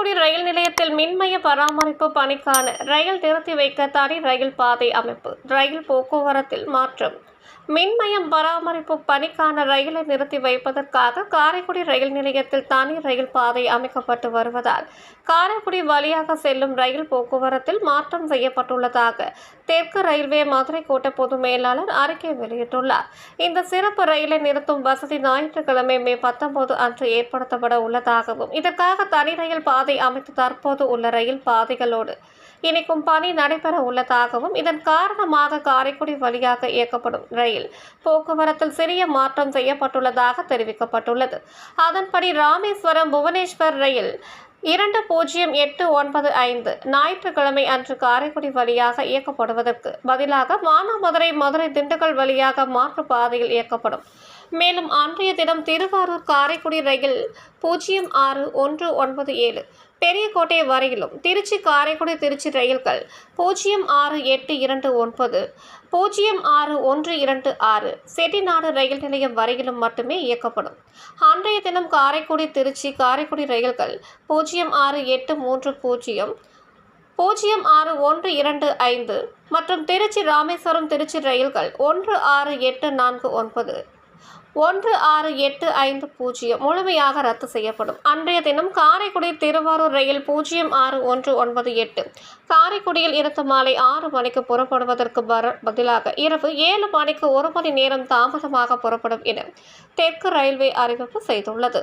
காரைக்குடி ரயில் நிலையத்தில் மின்மய பராமரிப்பு பணிக்கான ரயில் நிறுத்தி வைக்க தனி ரயில் பாதை அமைப்பு. ரயில் போக்குவரத்தில் மாற்றம். மின்மயம் பராமரிப்பு பணிக்கான ரயிலை நிறுத்தி வைப்பதற்காக காரைக்குடி ரயில் நிலையத்தில் தனி ரயில் பாதை அமைக்கப்பட்டு வருவதால் காரைக்குடி வழியாக செல்லும் ரயில் போக்குவரத்தில் மாற்றம் செய்யப்பட்டுள்ளதாக தெற்கு ரயில்வே மதுரை கோட்ட பொது மேலாளர் அறிக்கை வெளியிட்டுள்ளார். இந்த சிறப்பு ரயிலை நிறுத்தும் வசதி ஞாயிற்றுக்கிழமை மே 19 அன்று ஏற்படுத்தப்பட உள்ளதாகவும் இதற்காக தனி ரயில் பாதை அமைத்து தற்போது உள்ள ரயில் பாதைகளோடு இணைக்கும் பணி நடைபெற உள்ளதாகவும் இதன் காரணமாக காரைக்குடி வழியாக இயக்கப்படும் ரயில் போக்குவரத்தில் சிறிய மாற்றம் செய்யப்பட்டுள்ளதாக தெரிவிக்கப்பட்டுள்ளது. அதன்படி ராமேஸ்வரம் புவனேஸ்வர் ரயில் 2089 ஞாயிற்றுக்கிழமை அன்று காரைக்குடி வழியாக இயக்கப்படுவதற்கு பதிலாக மானாமதுரை மதுரை திண்டுக்கல் வழியாக மாற்று பாதையில் இயக்கப்படும். மேலும் அன்றைய தினம் திருவாரூர் காரைக்குடி ரயில் 06197 பெரியகோட்டை வரையிலும் திருச்சி காரைக்குடி திருச்சி ரயில்கள் 06829 06126 செட்டிநாடு ரயில் நிலையம் வரையிலும் மட்டுமே இயக்கப்படும். அன்றைய தினம் காரைக்குடி திருச்சி காரைக்குடி ரயில்கள் 06830 06125 மற்றும் திருச்சி ராமேஸ்வரம் திருச்சி ரயில்கள் 16849 16850 முழுமையாக ரத்து செய்யப்படும். அன்றைய தினம் காரைக்குடி திருவாரூர் ரயில் 06198 காரைக்குடியில் இருந்து மாலை 6 மணிக்கு புறப்படுவதற்கு பதிலாக இரவு 7 மணிக்கு 1 மணி நேரம் தாமதமாக புறப்படும் என தெற்கு ரயில்வே அறிவிப்பு செய்துள்ளது.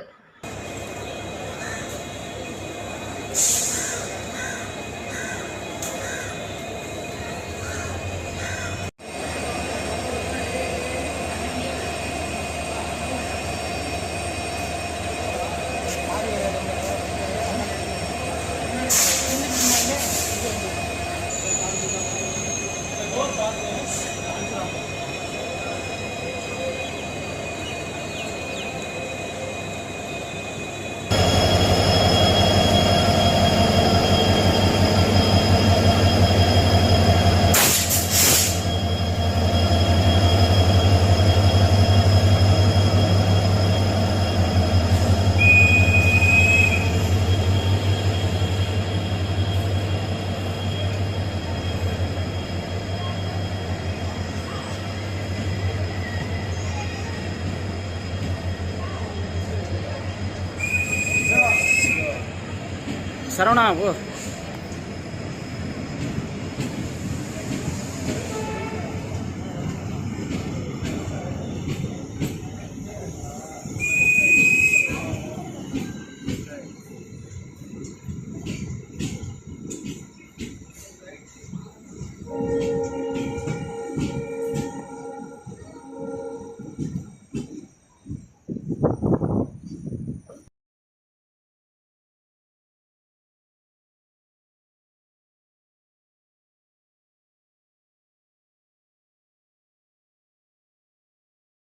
சரவணா ஓ